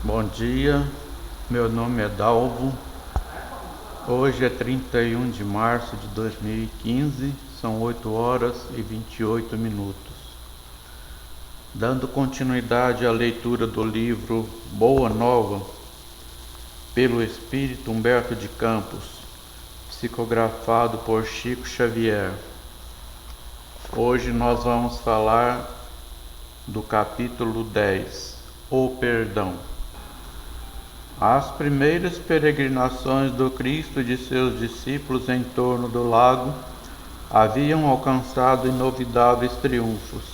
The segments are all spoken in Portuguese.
Bom dia, meu nome é Dalvo. Hoje é 31 de março de 2015, são 8 horas e 28 minutos. Dando continuidade à leitura do livro Boa Nova, pelo Espírito Humberto de Campos, psicografado por Chico Xavier. Hoje nós vamos falar do capítulo 10, O Perdão. As primeiras peregrinações do Cristo e de seus discípulos em torno do lago haviam alcançado inovidáveis triunfos.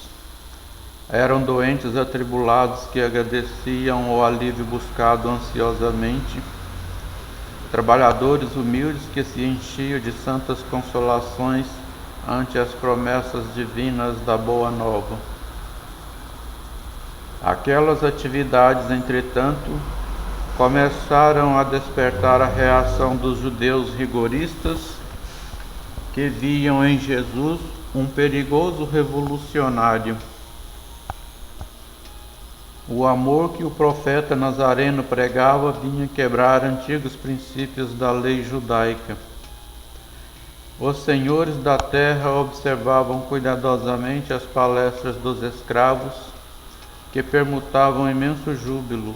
Eram doentes atribulados que agradeciam o alívio buscado ansiosamente, trabalhadores humildes que se enchiam de santas consolações ante as promessas divinas da Boa Nova. Aquelas atividades, entretanto, começaram a despertar a reação dos judeus rigoristas que viam em Jesus um perigoso revolucionário. O amor que o profeta Nazareno pregava vinha quebrar antigos princípios da lei judaica. Os senhores da terra observavam cuidadosamente as palestras dos escravos, que permutavam imenso júbilo,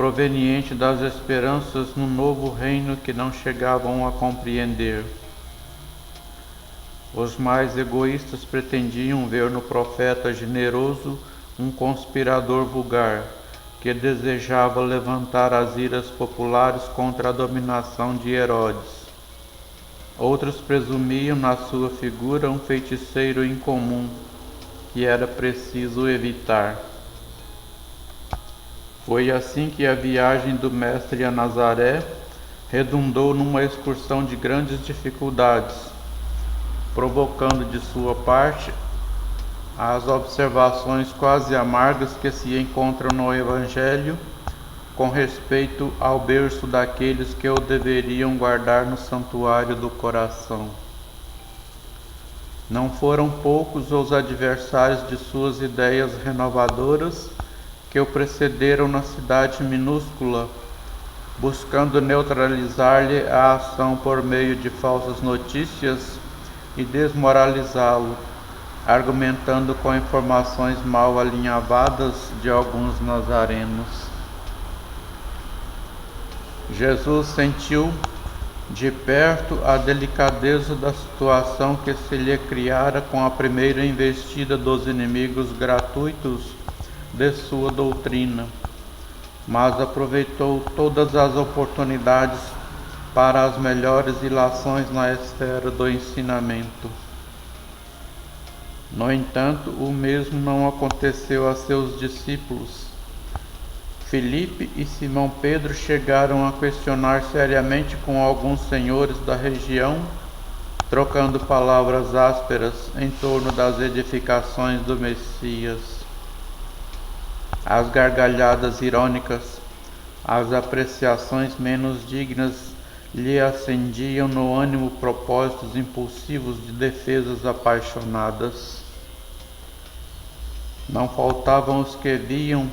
proveniente das esperanças no novo reino que não chegavam a compreender. Os mais egoístas pretendiam ver no profeta generoso um conspirador vulgar, que desejava levantar as iras populares contra a dominação de Herodes. Outros presumiam na sua figura um feiticeiro incomum, que era preciso evitar. Foi assim que a viagem do Mestre a Nazaré redundou numa excursão de grandes dificuldades, provocando de sua parte as observações quase amargas que se encontram no Evangelho com respeito ao berço daqueles que o deveriam guardar no santuário do coração. Não foram poucos os adversários de suas ideias renovadoras que o precederam na cidade minúscula, buscando neutralizar-lhe a ação por meio de falsas notícias e desmoralizá-lo, argumentando com informações mal alinhavadas de alguns nazarenos. Jesus sentiu de perto a delicadeza da situação que se lhe criara com a primeira investida dos inimigos gratuitos de sua doutrina, mas aproveitou todas as oportunidades para as melhores ilações na esfera do ensinamento. No entanto, o mesmo não aconteceu a seus discípulos. Filipe e Simão Pedro chegaram a questionar seriamente com alguns senhores da região, trocando palavras ásperas em torno das edificações do Messias. As gargalhadas irônicas, as apreciações menos dignas lhe acendiam no ânimo propósitos impulsivos de defesas apaixonadas. Não faltavam os que viam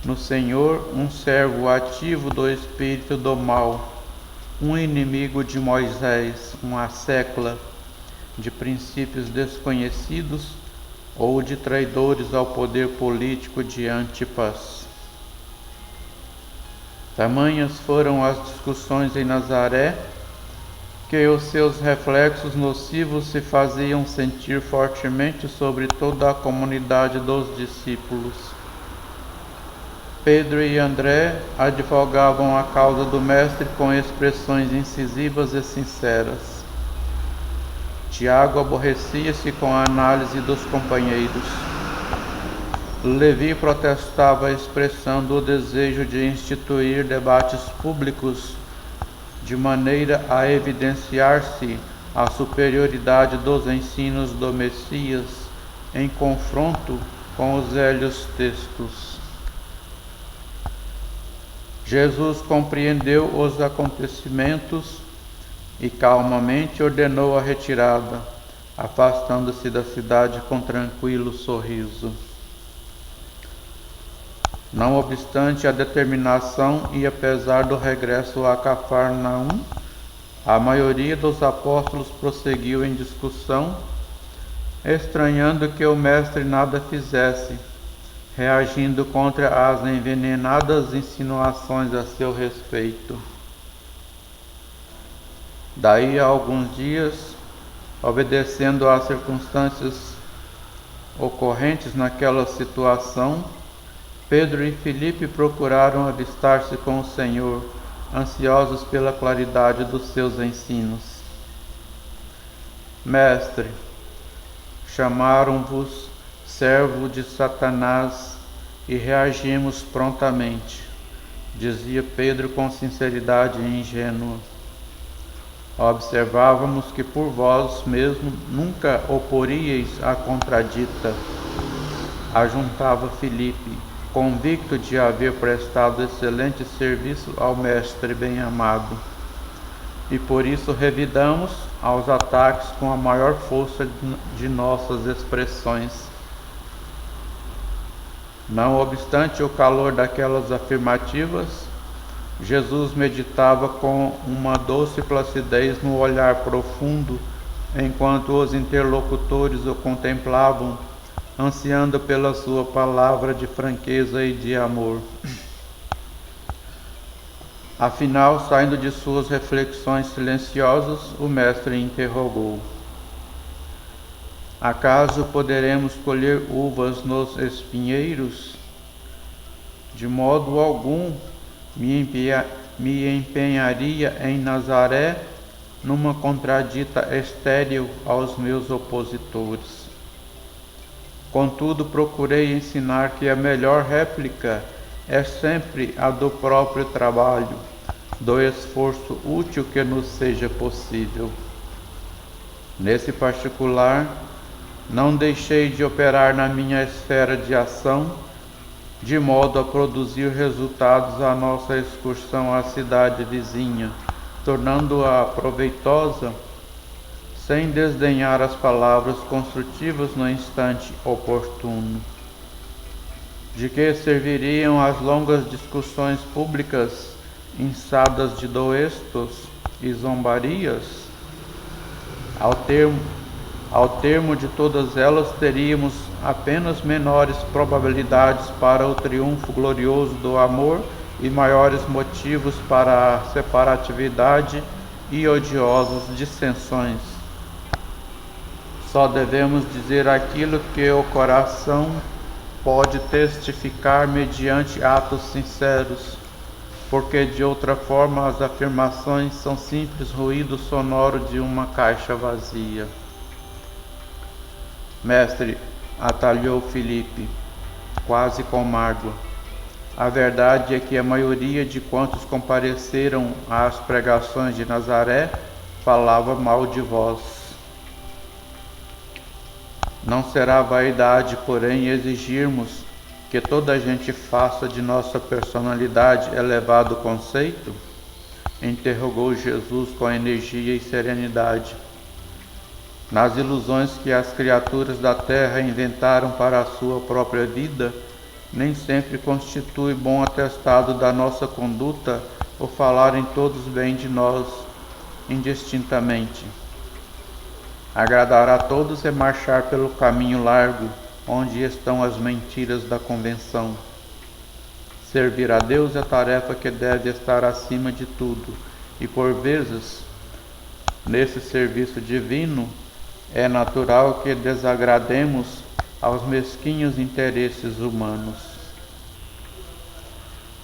no Senhor um servo ativo do espírito do mal, um inimigo de Moisés, uma sécula de princípios desconhecidos ou de traidores ao poder político de Antipas. Tamanhas foram as discussões em Nazaré, que os seus reflexos nocivos se faziam sentir fortemente sobre toda a comunidade dos discípulos. Pedro e André advogavam a causa do Mestre com expressões incisivas e sinceras. Tiago aborrecia-se com a análise dos companheiros. Levi protestava expressando o desejo de instituir debates públicos de maneira a evidenciar-se a superioridade dos ensinos do Messias em confronto com os velhos textos. Jesus compreendeu os acontecimentos e calmamente ordenou a retirada, afastando-se da cidade com tranquilo sorriso. Não obstante a determinação e apesar do regresso a Cafarnaum, a maioria dos apóstolos prosseguiu em discussão, estranhando que o mestre nada fizesse, reagindo contra as envenenadas insinuações a seu respeito. Daí a alguns dias, obedecendo às circunstâncias ocorrentes naquela situação, Pedro e Filipe procuraram avistar-se com o Senhor, ansiosos pela claridade dos seus ensinos. Mestre, chamaram-vos servo de Satanás e reagimos prontamente, dizia Pedro com sinceridade ingênua. Observávamos que por vós mesmo nunca oporíeis a contradita, ajuntava Filipe, convicto de haver prestado excelente serviço ao mestre bem-amado, e por isso revidamos aos ataques com a maior força de nossas expressões. Não obstante o calor daquelas afirmativas, Jesus meditava com uma doce placidez no olhar profundo, enquanto os interlocutores o contemplavam, ansiando pela sua palavra de franqueza e de amor. Afinal, saindo de suas reflexões silenciosas, o mestre interrogou: acaso poderemos colher uvas nos espinheiros? De modo algum me empenharia em Nazaré numa contradita estéril aos meus opositores. Contudo, procurei ensinar que a melhor réplica é sempre a do próprio trabalho, do esforço útil que nos seja possível. Nesse particular, não deixei de operar na minha esfera de ação, de modo a produzir resultados à nossa excursão à cidade vizinha, tornando-a proveitosa, sem desdenhar as palavras construtivas no instante oportuno. De que serviriam as longas discussões públicas, inçadas de doestos e zombarias? Ao termo de todas elas, teríamos apenas menores probabilidades para o triunfo glorioso do amor e maiores motivos para a separatividade e odiosas dissensões. Só devemos dizer aquilo que o coração pode testificar mediante atos sinceros, porque de outra forma as afirmações são simples ruído sonoro de uma caixa vazia. Mestre, atalhou Filipe, quase com mágoa, a verdade é que a maioria de quantos compareceram às pregações de Nazaré falava mal de vós. Não será vaidade, porém, exigirmos que toda a gente faça de nossa personalidade elevado conceito? Interrogou Jesus com energia e serenidade. Nas ilusões que as criaturas da terra inventaram para a sua própria vida, nem sempre constitui bom atestado da nossa conduta o falarem todos bem de nós, indistintamente. Agradar a todos é marchar pelo caminho largo, onde estão as mentiras da convenção. Servir a Deus é tarefa que deve estar acima de tudo, e por vezes, nesse serviço divino, é natural que desagrademos aos mesquinhos interesses humanos.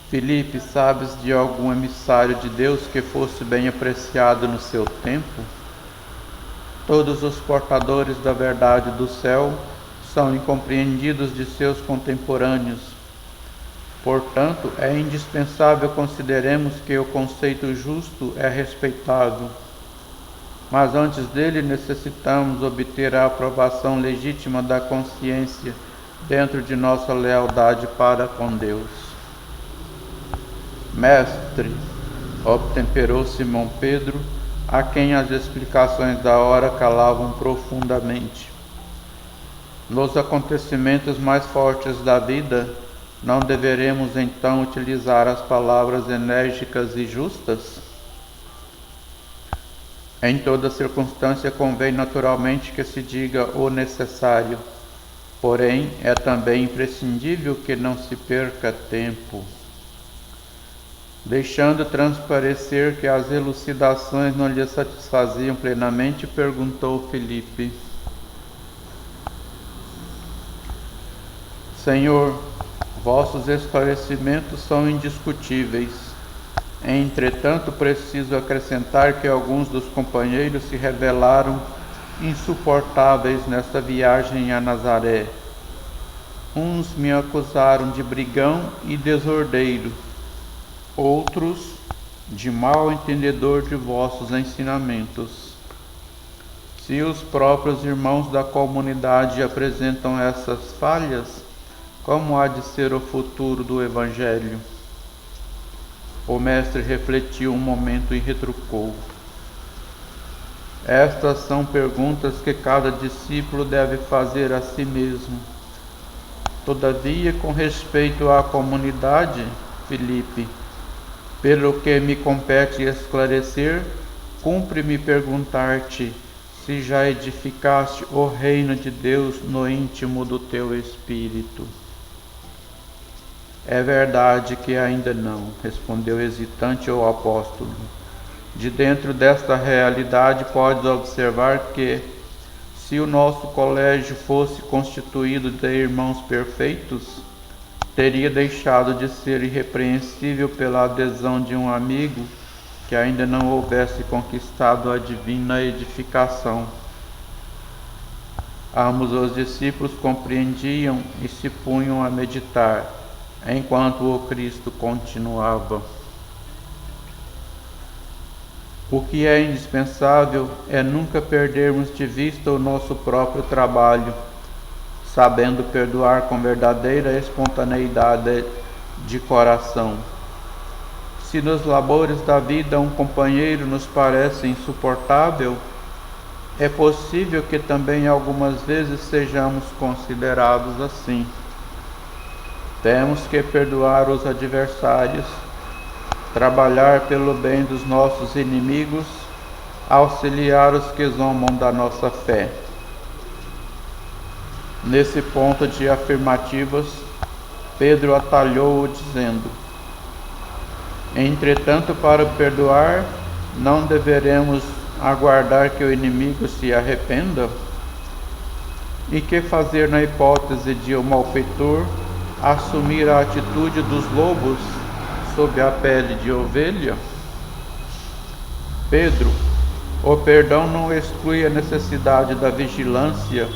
Filipe, sabes de algum emissário de Deus que fosse bem apreciado no seu tempo? Todos os portadores da verdade do céu são incompreendidos de seus contemporâneos. Portanto, é indispensável consideremos que o conceito justo é respeitável. Mas antes dele necessitamos obter a aprovação legítima da consciência dentro de nossa lealdade para com Deus. Mestre, obtemperou Simão Pedro, a quem as explicações da hora calavam profundamente. Nos acontecimentos mais fortes da vida, Não deveremos então utilizar as palavras enérgicas e justas? Em toda circunstância convém naturalmente que se diga o necessário, porém é também imprescindível que não se perca tempo. Deixando transparecer que as elucidações não lhe satisfaziam plenamente, perguntou Filipe: Senhor, vossos esclarecimentos são indiscutíveis. Entretanto, preciso acrescentar que alguns dos companheiros se revelaram insuportáveis nesta viagem a Nazaré. Uns me acusaram de brigão e desordeiro, outros de mal entendedor de vossos ensinamentos. Se os próprios irmãos da comunidade apresentam essas falhas, como há de ser o futuro do Evangelho? O mestre refletiu um momento e retrucou: Estas são perguntas que cada discípulo deve fazer a si mesmo. Todavia, com respeito à comunidade, Filipe, pelo que me compete esclarecer, cumpre-me perguntar-te se já edificaste o reino de Deus no íntimo do teu espírito. É verdade que ainda não, respondeu hesitante o apóstolo. De dentro desta realidade podes observar que, se o nosso colégio fosse constituído de irmãos perfeitos, teria deixado de ser irrepreensível pela adesão de um amigo que ainda não houvesse conquistado a divina edificação. Ambos os discípulos compreendiam e se punham a meditar, enquanto o Cristo continuava: O que é indispensável é nunca perdermos de vista o nosso próprio trabalho, sabendo perdoar com verdadeira espontaneidade de coração. Se nos labores da vida um companheiro nos parece insuportável, é possível que também algumas vezes sejamos considerados assim. Temos que perdoar os adversários, trabalhar pelo bem dos nossos inimigos, auxiliar os que zombam da nossa fé. Nesse ponto de afirmativas, Pedro atalhou-o dizendo: Entretanto, para perdoar, não deveremos aguardar que o inimigo se arrependa? E que fazer na hipótese de o malfeitor assumir a atitude dos lobos sob a pele de ovelha? Pedro, o perdão não exclui a necessidade da vigilância,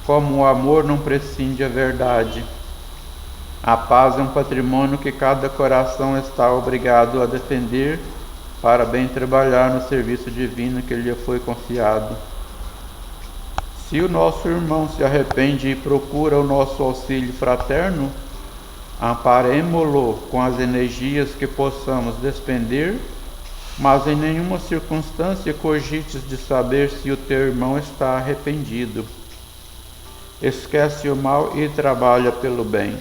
como o amor não prescinde a verdade. A paz é um patrimônio que cada coração está obrigado a defender para bem trabalhar no serviço divino que lhe foi confiado. Se o nosso irmão se arrepende e procura o nosso auxílio fraterno, amparemo-lo com as energias que possamos despender, mas em nenhuma circunstância cogites de saber se o teu irmão está arrependido. Esquece o mal e trabalha pelo bem.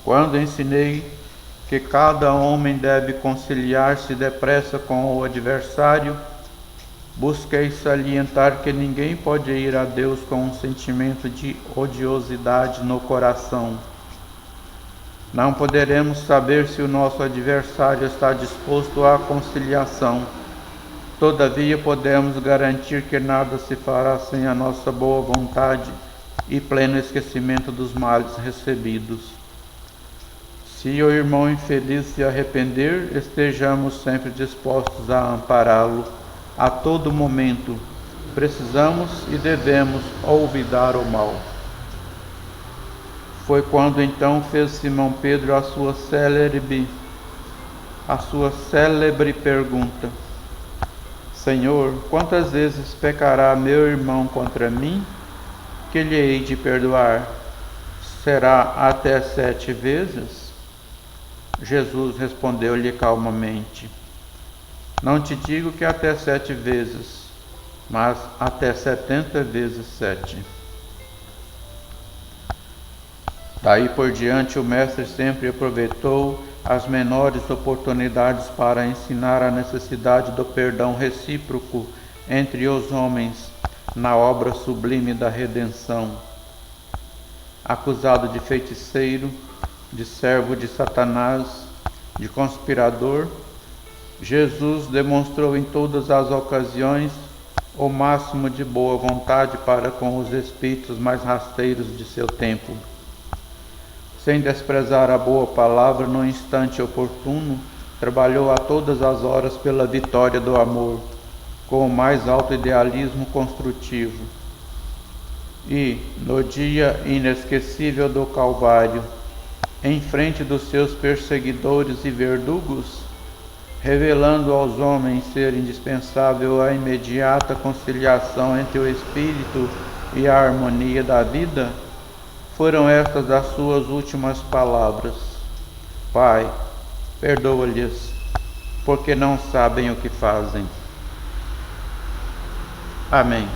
Quando ensinei que cada homem deve conciliar-se depressa com o adversário, busquei salientar que ninguém pode ir a Deus com um sentimento de odiosidade no coração. Não poderemos saber se o nosso adversário está disposto à conciliação. Todavia, podemos garantir que nada se fará sem a nossa boa vontade e pleno esquecimento dos males recebidos. Se o irmão infeliz se arrepender, estejamos sempre dispostos a ampará-lo a todo momento. Precisamos e devemos olvidar o mal. Foi quando então fez Simão Pedro a sua célebre pergunta: Senhor, quantas vezes pecará meu irmão contra mim, que lhe hei de perdoar? Será até 7 vezes? Jesus respondeu-lhe calmamente: Não te digo que até 7 vezes, mas até 70 vezes 7. Daí por diante, o Mestre sempre aproveitou as menores oportunidades para ensinar a necessidade do perdão recíproco entre os homens na obra sublime da redenção. Acusado de feiticeiro, de servo de Satanás, de conspirador, Jesus demonstrou em todas as ocasiões o máximo de boa vontade para com os espíritos mais rasteiros de seu tempo. Sem desprezar a boa palavra no instante oportuno, trabalhou a todas as horas pela vitória do amor, com o mais alto idealismo construtivo. E, no dia inesquecível do Calvário, em frente dos seus perseguidores e verdugos, revelando aos homens ser indispensável a imediata conciliação entre o espírito e a harmonia da vida, foram estas as suas últimas palavras: Pai, perdoa-lhes, porque não sabem o que fazem. Amém.